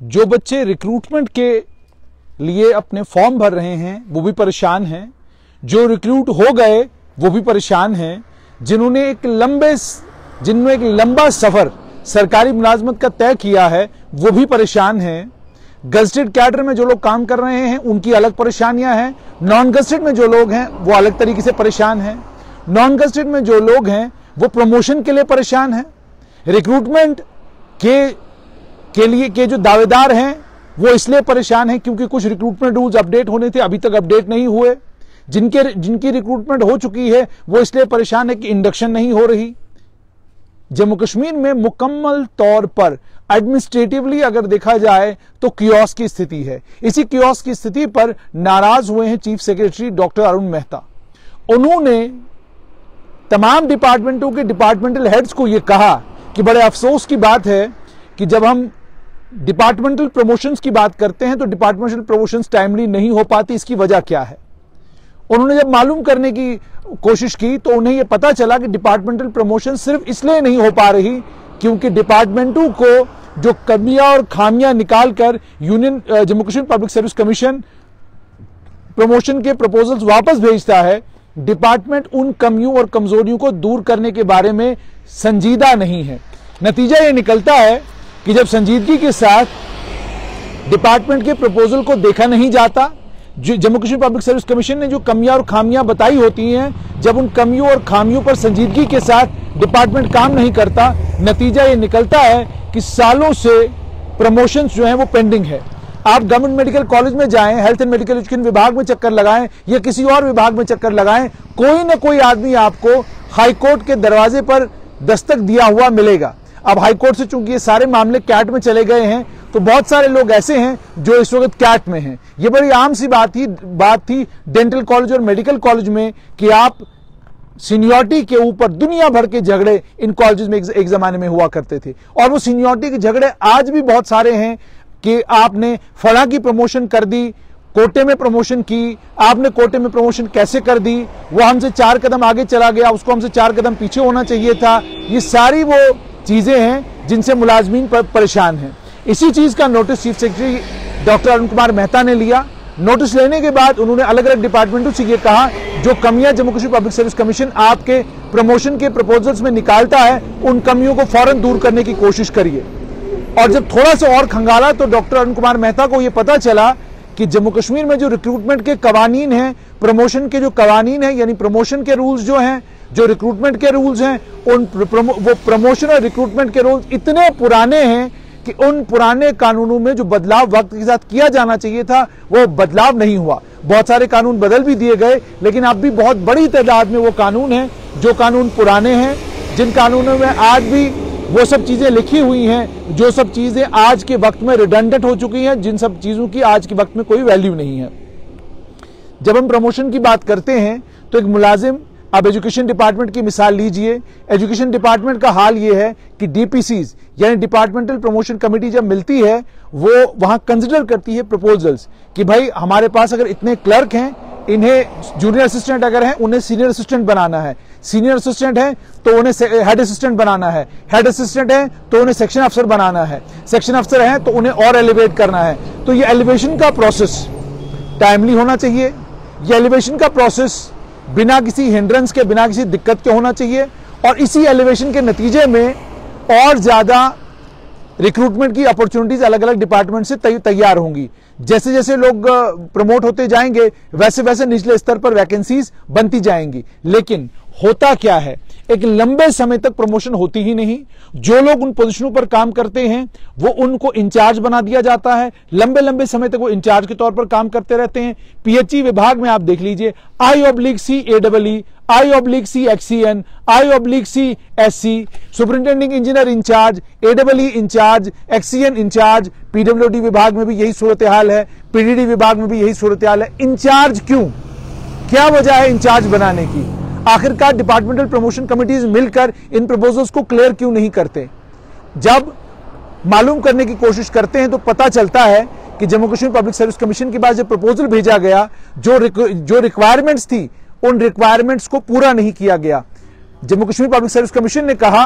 जो बच्चे रिक्रूटमेंट के लिए अपने फॉर्म भर रहे हैं वो भी परेशान हैं, जो रिक्रूट हो गए वो भी परेशान हैं, जिन्होंने एक लंबा सफर सरकारी मुलाजमत का तय किया है वो भी परेशान हैं। गजटेड कैडर में जो लोग काम कर रहे हैं उनकी अलग परेशानियां हैं, नॉन गजटेड में जो लोग हैं वो अलग तरीके से परेशान हैं। नॉन गजटेड में जो लोग हैं वो प्रमोशन के लिए परेशान हैं। रिक्रूटमेंट के लिए के जो दावेदार हैं वो इसलिए परेशान हैं क्योंकि कुछ रिक्रूटमेंट रूल्स अपडेट होने थे, अभी तक अपडेट नहीं हुए। जिनकी रिक्रूटमेंट हो चुकी है वो इसलिए परेशान है कि इंडक्शन नहीं हो रही। जम्मू कश्मीर में मुकम्मल तौर पर एडमिनिस्ट्रेटिवली अगर देखा जाए तो कियोस्क की स्थिति है। इसी कियोस्क की स्थिति पर नाराज हुए हैं chief secretary doctor Arun Mehta. उन्होंने तमाम डिपार्टमेंटों के डिपार्टमेंटल हेड्स को यह कहा कि बड़े अफसोस की बात है कि जब हम डिपार्टमेंटल प्रमोशंस की बात करते हैं तो डिपार्टमेंटल प्रमोशंस टाइमली नहीं हो पाती, इसकी वजह क्या है। उन्होंने जब मालूम करने की कोशिश की तो उन्हें यह पता चला कि डिपार्टमेंटल प्रमोशन सिर्फ इसलिए नहीं हो पा रही क्योंकि डिपार्टमेंटों को जो कमियां और खामियां निकालकर union Jammu Kashmir public service commission promotion के प्रपोजल्स वापस भेजता है, डिपार्टमेंट उन कमियों और कमजोरियों को दूर करने के बारे में संजीदा नहीं है। नतीजा यह निकलता है कि जब संजीदगी के साथ डिपार्टमेंट के प्रपोजल को देखा नहीं जाता, Jammu Kashmir public service commission ने जो कमियां और खामियां बताई होती हैं, जब उन कमियों और खामियों पर संजीदगी के साथ डिपार्टमेंट काम नहीं करता, नतीजा ये निकलता है कि सालों से प्रमोशंस जो हैं वो पेंडिंग है। आप गवर्नमेंट मेडिकल कॉलेज में जाएं, हेल्थ एंड मेडिकल एजुकेशन विभाग में चक्कर लगाएं या किसी और विभाग में चक्कर लगाएं, कोई ना कोई आदमी आपको हाईकोर्ट के दरवाजे पर दस्तक दिया हुआ मिलेगा। अब हाईकोर्ट से चूंकि ये सारे मामले कैट में चले गए हैं तो बहुत सारे लोग ऐसे हैं जो इस वक्त कैट में हैं। ये बड़ी आम सी बात थी डेंटल कॉलेज और मेडिकल कॉलेज में कि आप सीनियरिटी के ऊपर दुनिया भर के झगड़े इन कॉलेजेस में एक जमाने में हुआ करते थे और वो सीनियरिटी के झगड़े आज भी बहुत सारे हैं कि आपने फला की प्रमोशन कर दी, कोटे में प्रमोशन की, आपने कोटे में प्रमोशन कैसे कर दी, वो हमसे 4 कदम आगे चला गया, उसको हमसे 4 कदम पीछे होना चाहिए था। ये सारी वो चीजें हैं जिनसे मुलाजमीन परेशान हैं। इसी चीज का notice chief secretary doctor Arun Kumar Mehta ने लिया। नोटिस लेने के बाद उन्होंने अलग अलग डिपार्टमेंटों से ये कहा जो कमियां Jammu Kashmir public service commission आपके प्रमोशन के प्रपोजल्स में निकालता है उन कमियों को फौरन दूर करने की कोशिश करिए। और जब थोड़ा सा और खंगाला तो डॉक्टर अरुण कुमार मेहता को यह पता चला कि जम्मू कश्मीर में जो रिक्रूटमेंट के कवानीन हैं, प्रमोशन के जो कवानीन हैं, यानी प्रमोशन के रूल्स जो हैं, जो रिक्रूटमेंट के रूल्स हैं, वो प्रमोशन और रिक्रूटमेंट के रूल्स इतने पुराने हैं कि उन पुराने कानूनों में जो बदलाव वक्त के साथ किया जाना चाहिए था वो बदलाव नहीं हुआ। बहुत सारे कानून बदल भी दिए गए लेकिन अब भी बहुत बड़ी तादाद में वो कानून हैं जो कानून पुराने हैं, जिन कानूनों में आज भी वो सब चीजें लिखी हुई हैं जो सब चीजें आज के वक्त में रिडंडेंट हो चुकी हैं, जिन सब चीजों की आज के वक्त में कोई वैल्यू नहीं है। जब हम प्रमोशन की बात करते हैं तो एक मुलाजिम, अब एजुकेशन डिपार्टमेंट की मिसाल लीजिए, एजुकेशन डिपार्टमेंट का हाल ये है कि डीपीसीज यानी डिपार्टमेंटल प्रमोशन कमेटी जब मिलती है वो वहां कंसिडर करती है प्रपोजल्स कि भाई हमारे पास अगर इतने क्लर्क हैं, इन्हें जूनियर असिस्टेंट अगर हैं उन्हें सीनियर असिस्टेंट बनाना है, सीनियर असिस्टेंट है तो उन्हें हेड असिस्टेंट बनाना है, हेड असिस्टेंट है तो उन्हें सेक्शन अफसर बनाना है, सेक्शन अफसर है तो उन्हें और एलिवेट करना है। तो ये एलिवेशन का प्रोसेस टाइमली होना चाहिए, ये एलिवेशन का प्रोसेस बिना किसी हिंड्रेंस के, बिना किसी दिक्कत के होना चाहिए और इसी एलिवेशन के नतीजे में और ज्यादा रिक्रूटमेंट की अपॉर्चुनिटीज अलग अलग डिपार्टमेंट से तैयार होंगी। जैसे जैसे लोग प्रमोट होते जाएंगे वैसे वैसे निचले स्तर पर वैकेंसीज बनती जाएंगी। लेकिन होता क्या है, एक लंबे समय तक प्रमोशन होती ही नहीं। जो लोग उन पोजीशनों पर काम करते हैं वो उनको इंचार्ज बना दिया जाता है, लंबे लंबे समय तक वो इंचार्ज के तौर पर काम करते रहते हैं। पीएचई विभाग में आप देख लीजिए, I/C AEE, I/C XCN, I/C SC, superintending engineer incharge, AEE incharge, XCN incharge. PWD विभाग में भी यही सूरत हाल है, पीडीडी विभाग में भी यही सूरत हाल है। इंचार्ज क्यों, क्या वजह है इंचार्ज बनाने की? आखिरकार डिपार्टमेंटल प्रमोशन कमिटीज मिलकर इन प्रपोजल्स को क्लियर क्यों नहीं करते? जब मालूम करने की कोशिश करते हैं तो पता चलता है कि Jammu Kashmir public service commission के पास जब प्रपोजल भेजा गया, जो रिक्वायरमेंट्स थी उन रिक्वायरमेंट्स को पूरा नहीं किया गया। Jammu Kashmir public service commission ने कहा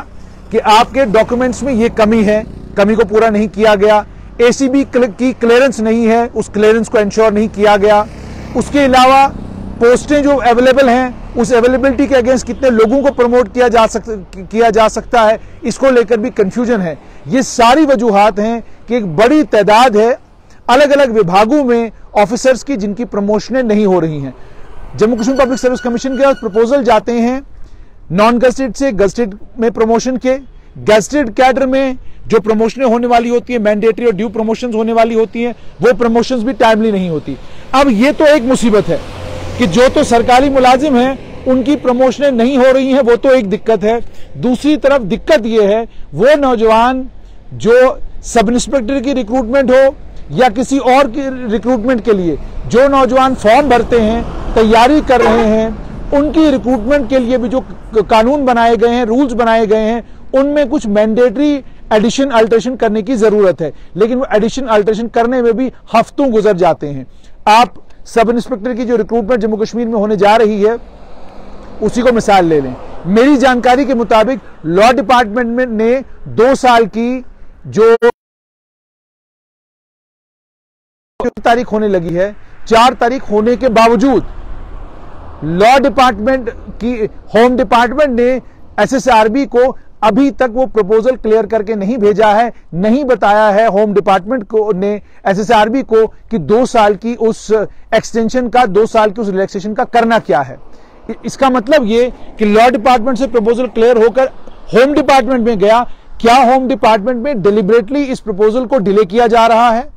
कि आपके डॉक्यूमेंट्स में यह कमी है, कमी को पूरा नहीं किया गया। एसीबी की क्लियरेंस नहीं है, उस क्लियरेंस को इंश्योर नहीं किया गया। उसके अलावा पोस्टें जो अवेलेबल हैं, उस अवेलेबिलिटी के अगेंस्ट कितने लोगों को प्रमोट किया जा सकता है, इसको लेकर भी कंफ्यूजन है। ये सारी वजूहात हैं कि एक बड़ी तादाद है अलग अलग विभागों में ऑफिसर्स की जिनकी प्रमोशनें नहीं हो रही हैं। Jammu Kashmir public service commission के पास प्रपोजल जाते हैं नॉन गजेटेड से गजेटेड में प्रमोशन के। गजेटेड कैडर में जो प्रमोशनें होने वाली होती है, मैंडेटरी और ड्यू प्रमोशंस होने वाली होती हैं, वो प्रमोशंस भी टाइमली नहीं होती। अब ये तो एक मुसीबत है कि जो तो सरकारी मुलाजिम हैं उनकी प्रमोशनें नहीं हो रही हैं, वो तो एक दिक्कत है। दूसरी तरफ दिक्कत ये है वो नौजवान जो सब इंस्पेक्टर की रिक्रूटमेंट हो या किसी और की रिक्रूटमेंट के लिए जो नौजवान फॉर्म भरते हैं, तैयारी कर रहे हैं, उनकी रिक्रूटमेंट के लिए भी जो कानून बनाए गए हैं, रूल्स बनाए गए हैं, उनमें कुछ मैंडेटरी एडिशन अल्टरेशन करने की जरूरत है। लेकिन वो एडिशन अल्टरेशन करने में भी हफ्तों गुजर जाते हैं। आप सब इंस्पेक्टर की जो रिक्रूटमेंट जम्मू कश्मीर में होने जा रही है उसी को मिसाल ले लें। मेरी जानकारी के मुताबिक लॉ डिपार्टमेंट ने 2 साल की जो तारीख होने लगी है, 4 तारीख होने के बावजूद लॉ डिपार्टमेंट की होम डिपार्टमेंट ने एसएसआरबी को अभी तक वो प्रपोजल क्लियर करके नहीं भेजा है, नहीं बताया है होम डिपार्टमेंट को ने एसएसआरबी को कि 2 साल की उस एक्सटेंशन का, 2 साल की उस रिलैक्सेशन का करना क्या है। इसका मतलब ये कि लॉ डिपार्टमेंट से प्रपोजल क्लियर होकर होम डिपार्टमेंट में गया, क्या होम डिपार्टमेंट में डिलिबरेटली इस प्रपोजल को डिले किया जा रहा है?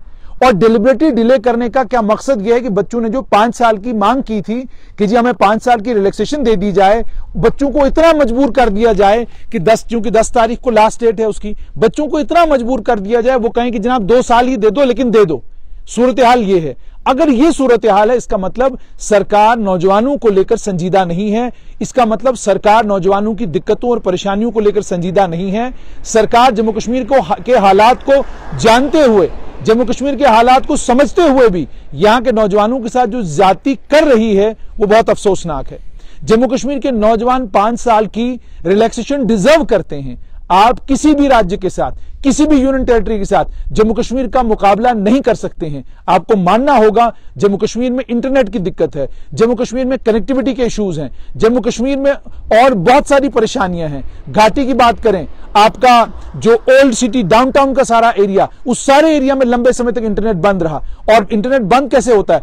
और डिलिबरेटली डिले करने का क्या मकसद यह है कि बच्चों ने जो 5 साल की मांग की थी कि जी हमें 5 साल की रिलैक्सेशन दे दी जाए, बच्चों को इतना मजबूर कर दिया जाए कि 10 तारीख को लास्ट डेट है उसकी, बच्चों को इतना मजबूर कर दिया जाए वो कहें कि जनाब 2 साल ही दे दो, लेकिन दे दो। सूरत हाल ये है। अगर ये सूरत हाल है, इसका मतलब सरकार नौजवानों को लेकर संजीदा नहीं है। इसका मतलब सरकार नौजवानों की दिक्कतों और परेशानियों को लेकर संजीदा नहीं है। सरकार जम्मू कश्मीर के हालात को जानते हुए, जम्मू कश्मीर के हालात को समझते हुए भी यहां के नौजवानों के साथ जो ज्यादती कर रही है वो बहुत अफसोसनाक है। जम्मू कश्मीर के नौजवान 5 साल की रिलैक्सेशन डिजर्व करते हैं। आप किसी भी राज्य के साथ, किसी भी यूनियन टेरिटरी के साथ जम्मू कश्मीर का मुकाबला नहीं कर सकते हैं। आपको मानना होगा जम्मू कश्मीर में इंटरनेट की दिक्कत है, जम्मू कश्मीर में कनेक्टिविटी के इश्यूज हैं, जम्मू कश्मीर में और बहुत सारी परेशानियां हैं। घाटी की बात करें, आपका जो ओल्ड सिटी डाउनटाउन का सारा एरिया, उस सारे एरिया में लंबे समय तक इंटरनेट बंद रहा। और इंटरनेट बंद कैसे होता है?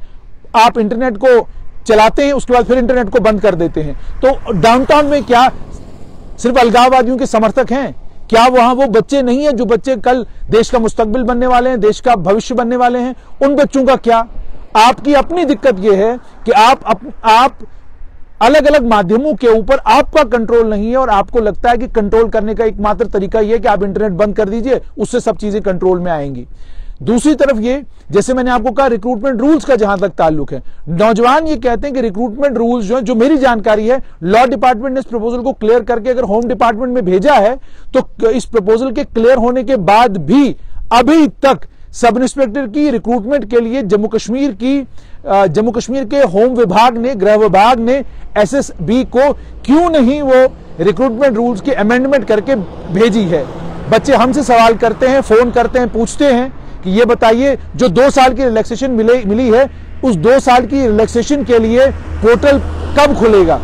आप इंटरनेट को चलाते हैं, उसके बाद फिर इंटरनेट को बंद कर देते हैं। तो डाउनटाउन में क्या सिर्फ अलगाववादियों के समर्थक हैं? क्या वहां वो बच्चे नहीं है जो बच्चे कल देश का मुस्तकबिल बनने वाले हैं, देश का भविष्य बनने वाले हैं? उन बच्चों का क्या? आपकी अपनी दिक्कत यह है कि आप अलग अलग माध्यमों के ऊपर आपका कंट्रोल नहीं है और आपको लगता है कि कंट्रोल करने का एकमात्र तरीका यह है कि आप इंटरनेट बंद कर दीजिए, उससे सब चीजें कंट्रोल में आएंगी। दूसरी तरफ ये, जैसे मैंने आपको कहा, रिक्रूटमेंट रूल्स का जहां तक ताल्लुक है, नौजवान ये कहते हैं कि रिक्रूटमेंट रूल्स जो मेरी जानकारी है, लॉ डिपार्टमेंट ने इस प्रपोजल को क्लियर करके अगर होम डिपार्टमेंट में भेजा है तो इस प्रपोजल के क्लियर होने के बाद भी अभी तक सब इंस्पेक्टर की रिक्रूटमेंट के लिए जम्मू कश्मीर के होम विभाग ने, गृह विभाग ने एसएसबी को क्यों नहीं वो रिक्रूटमेंट रूल्स की अमेंडमेंट करके भेजी है? बच्चे हमसे सवाल करते हैं, फोन करते हैं, पूछते हैं कि ये बताइए जो 2 साल की रिलैक्सेशन मिली है, उस 2 साल की रिलैक्सेशन के लिए पोर्टल कब खुलेगा?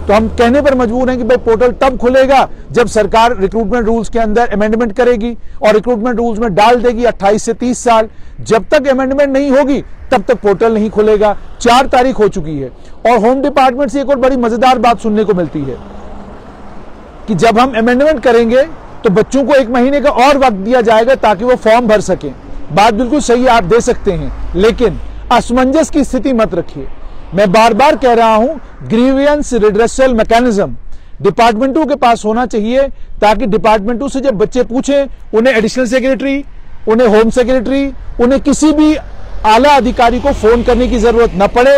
तो हम कहने पर मजबूर हैं कि भाई पोर्टल तब खुलेगा जब सरकार रिक्रूटमेंट रूल्स के अंदर अमेंडमेंट करेगी और रिक्रूटमेंट रूल्स में डाल देगी 28 से 30 साल। जब तक अमेंडमेंट नहीं होगी तब तक पोर्टल नहीं खुलेगा। 4 तारीख हो चुकी है और होम डिपार्टमेंट से एक और बड़ी मजेदार बात सुनने को मिलती है कि जब हम अमेंडमेंट करेंगे तो बच्चों को 1 महीने का और वक्त दिया जाएगा ताकि वो फॉर्म भर सकें। बात बिल्कुल सही है, आप दे सकते हैं, लेकिन असमंजस की स्थिति मत रखिए। मैं बार बार कह रहा हूं, ग्रीवियंस रिड्रेसल मैकेनिज्म डिपार्टमेंटों के पास होना चाहिए ताकि डिपार्टमेंटों से जब बच्चे पूछें, उन्हें एडिशनल सेक्रेटरी, उन्हें होम सेक्रेटरी, उन्हें किसी भी आला अधिकारी को फोन करने की जरूरत न पड़े।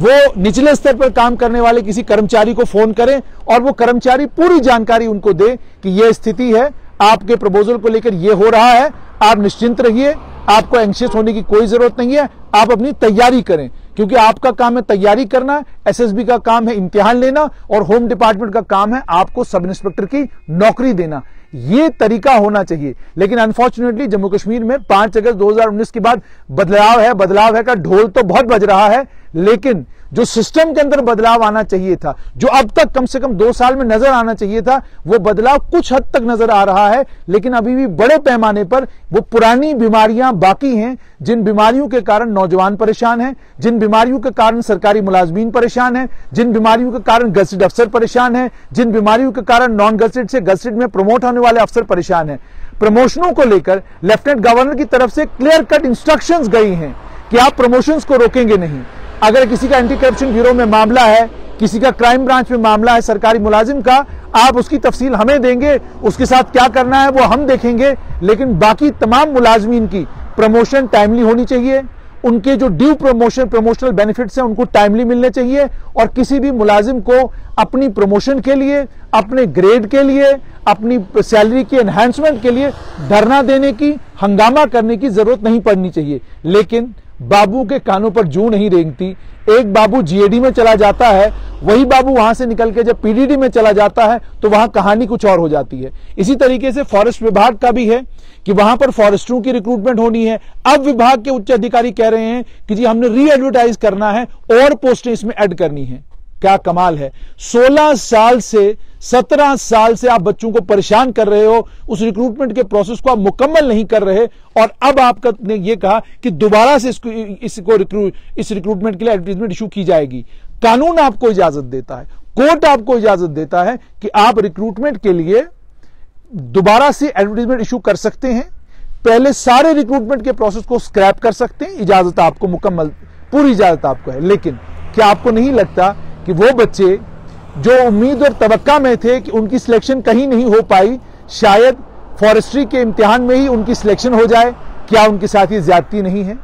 वो निचले स्तर पर काम करने वाले किसी कर्मचारी को फोन करें और वो कर्मचारी पूरी जानकारी उनको दे कि यह स्थिति है, आपके प्रपोजल को लेकर यह हो रहा है, आप निश्चिंत रहिए, आपको एंग्शियस होने की कोई जरूरत नहीं है, आप अपनी तैयारी करें। क्योंकि आपका काम है तैयारी करना, एसएसबी का काम है इम्तिहान लेना और होम डिपार्टमेंट का काम है आपको सब इंस्पेक्टर की नौकरी देना। ये तरीका होना चाहिए। लेकिन अनफॉर्चुनेटली जम्मू कश्मीर में 5 अगस्त 2019 के बाद बदलाव है का ढोल तो बहुत बज रहा है, लेकिन जो सिस्टम के अंदर बदलाव आना चाहिए था, जो अब तक कम से कम 2 साल में नजर आना चाहिए था, वो बदलाव कुछ हद तक नजर आ रहा है, लेकिन अभी भी बड़े पैमाने पर वो पुरानी बीमारियां बाकी हैं, जिन बीमारियों के कारण नौजवान परेशान हैं, जिन बीमारियों के कारण सरकारी मुलाजमीन परेशान हैं, जिन बीमारियों के कारण गजटेड अफसर परेशान हैं, जिन बीमारियों के कारण नॉन गजटेड से गजटेड में प्रमोट होने वाले अफसर परेशान हैं। प्रमोशनों को लेकर लेफ्टिनेंट गवर्नर की तरफ से क्लियर कट इंस्ट्रक्शंस गई हैं कि आप प्रमोशंस को रोकेंगे नहीं। अगर किसी का एंटी करप्शन ब्यूरो में मामला है, किसी का क्राइम ब्रांच में मामला है सरकारी मुलाजिम का, आप उसकी तफसील हमें देंगे, उसके साथ क्या करना है वो हम देखेंगे, लेकिन बाकी तमाम मुलाजमीन की प्रमोशन टाइमली होनी चाहिए, उनके जो ड्यू प्रमोशनल बेनिफिट्स हैं उनको टाइमली मिलने चाहिए, और किसी भी मुलाजिम को अपनी प्रमोशन के लिए, अपने ग्रेड के लिए, अपनी सैलरी की एनहांसमेंट के लिए धरना देने की, हंगामा करने की जरूरत नहीं पड़नी चाहिए। लेकिन बाबू के कानों पर जूं नहीं रेंगती। एक बाबू जीएडी में चला जाता है, वही बाबू वहां से निकल के जब पीडीडी में चला जाता है तो वहां कहानी कुछ और हो जाती है। इसी तरीके से फॉरेस्ट विभाग का भी है कि वहां पर फॉरेस्टरों की रिक्रूटमेंट होनी है। अब विभाग के उच्च अधिकारी कह रहे हैं कि जी हमने री एडवर्टाइज करना है और पोस्टें इसमें ऐड करनी है। क्या कमाल है। 16 साल से 17 साल से आप बच्चों को परेशान कर रहे हो, उस रिक्रूटमेंट के प्रोसेस को आप मुकम्मल नहीं कर रहे, और अब आपने ये कहा कि दोबारा से इस रिक्रूटमेंट के लिए एडवर्टाइजमेंट इशू की जाएगी। कानून आपको इजाजत देता है, कोर्ट आपको इजाजत देता है कि आप रिक्रूटमेंट के लिए दोबारा से एडवर्टाइजमेंट इशू कर सकते हैं, पहले सारे रिक्रूटमेंट के प्रोसेस को स्क्रैप कर सकते हैं, इजाजत आपको मुकम्मल पूरी इजाजत आपको है। लेकिन क्या आपको नहीं लगता कि वो बच्चे जो उम्मीद और तवक्का में थे कि उनकी सिलेक्शन कहीं नहीं हो पाई, शायद फॉरेस्ट्री के इम्तिहान में ही उनकी सिलेक्शन हो जाए? क्या उनके साथ ये ज्यादती नहीं है?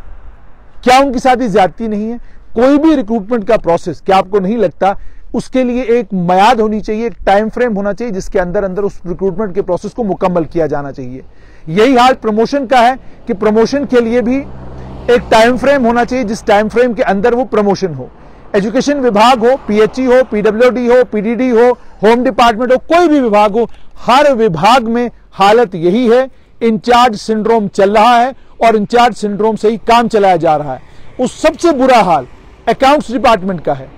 क्या उनके साथ ये ज्यादती नहीं है? कोई भी रिक्रूटमेंट का प्रोसेस, क्या आपको नहीं लगता उसके लिए एक मयाद होनी चाहिए, एक टाइम फ्रेम होना चाहिए जिसके अंदर अंदर उस रिक्रूटमेंट के प्रोसेस को मुकम्मल किया जाना चाहिए। यही हाल प्रमोशन का है कि प्रमोशन के लिए भी एक टाइम फ्रेम होना चाहिए जिस टाइम फ्रेम के अंदर वो प्रमोशन हो। एजुकेशन विभाग हो, पीएचई हो, पीडब्ल्यूडी हो, पीडीडी हो, होम डिपार्टमेंट हो, कोई भी विभाग हो, हर विभाग में हालत यही है, इंचार्ज सिंड्रोम चल रहा है और इंचार्ज सिंड्रोम से ही काम चलाया जा रहा है। उस सबसे बुरा हाल अकाउंट्स डिपार्टमेंट का है।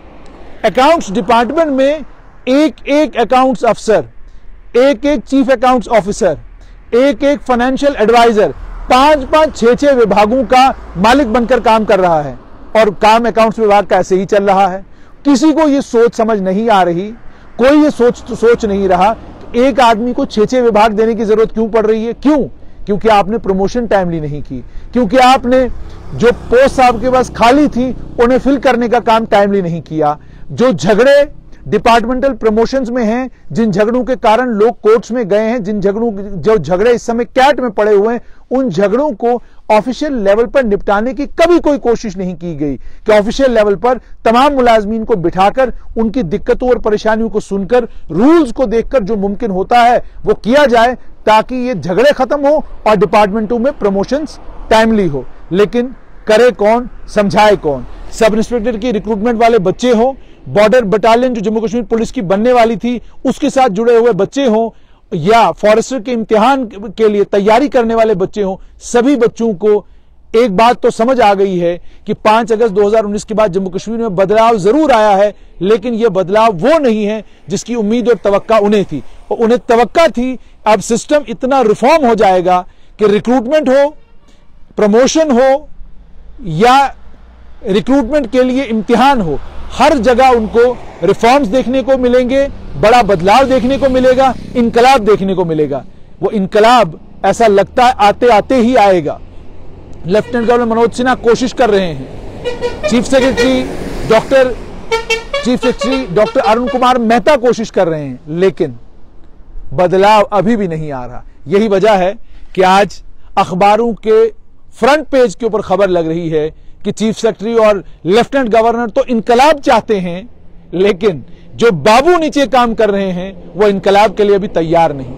अकाउंट्स डिपार्टमेंट में एक एक अकाउंट्स अफसर, एक एक चीफ अकाउंट्स ऑफिसर, एक एक फाइनेंशियल एडवाइजर 5-5, 6-6 विभागों का मालिक बनकर काम कर रहा है, और काम अकाउंट्स विभाग का ऐसे ही चल रहा है। किसी को ये सोच समझ नहीं आ रही, कोई ये सोच नहीं रहा कि एक आदमी को 6-6 विभाग देने की जरूरत क्यों पड़ रही है। क्यों? क्योंकि आपने प्रमोशन टाइमली नहीं की, क्योंकि आपने जो पोस्ट आपके पास खाली थी उन्हें फिल करने का काम टाइमली नहीं किया। जो झगड़े डिपार्टमेंटल प्रमोशंस में हैं, जिन झगड़ों के कारण लोग कोर्ट्स में गए हैं, जो झगड़े इस समय कैट में पड़े हुए हैं, उन झगड़ों को ऑफिशियल लेवल पर निपटाने की कभी कोई कोशिश नहीं की गई कि ऑफिशियल लेवल पर तमाम मुलाजमीन को बिठाकर उनकी दिक्कतों और परेशानियों को सुनकर, रूल्स को देखकर जो मुमकिन होता है वो किया जाए, ताकि ये झगड़े खत्म हो और डिपार्टमेंटों में प्रमोशंस टाइमली हो। लेकिन करे कौन, समझाए कौन? सब इंस्पेक्टर की रिक्रूटमेंट वाले बच्चे हो, बॉर्डर बटालियन जो जम्मू कश्मीर पुलिस की बनने वाली थी उसके साथ जुड़े हुए बच्चे हों, या फॉरेस्टर के इम्तिहान के लिए तैयारी करने वाले बच्चे हों, सभी बच्चों को एक बात तो समझ आ गई है कि 5 अगस्त 2019 के बाद जम्मू कश्मीर में बदलाव जरूर आया है, लेकिन यह बदलाव वो नहीं है जिसकी उम्मीद और तवक्का उन्हें थी। और उन्हें तवक्का थी अब सिस्टम इतना रिफॉर्म हो जाएगा कि रिक्रूटमेंट हो, प्रमोशन हो या रिक्रूटमेंट के लिए इम्तिहान हो, हर जगह उनको रिफॉर्म्स देखने को मिलेंगे, बड़ा बदलाव देखने को मिलेगा, इनकलाब देखने को मिलेगा। वो इनकलाब ऐसा लगता है आते आते ही आएगा। लेफ्टिनेंट गवर्नर मनोज सिन्हा कोशिश कर रहे हैं, chief secretary doctor Arun Kumar Mehta कोशिश कर रहे हैं, लेकिन बदलाव अभी भी नहीं आ रहा। यही वजह है कि आज अखबारों के फ्रंट पेज के ऊपर खबर लग रही है कि चीफ सेक्रेटरी और लेफ्टिनेंट गवर्नर तो इनकलाब चाहते हैं, लेकिन जो बाबू नीचे काम कर रहे हैं वो इनकलाब के लिए अभी तैयार नहीं।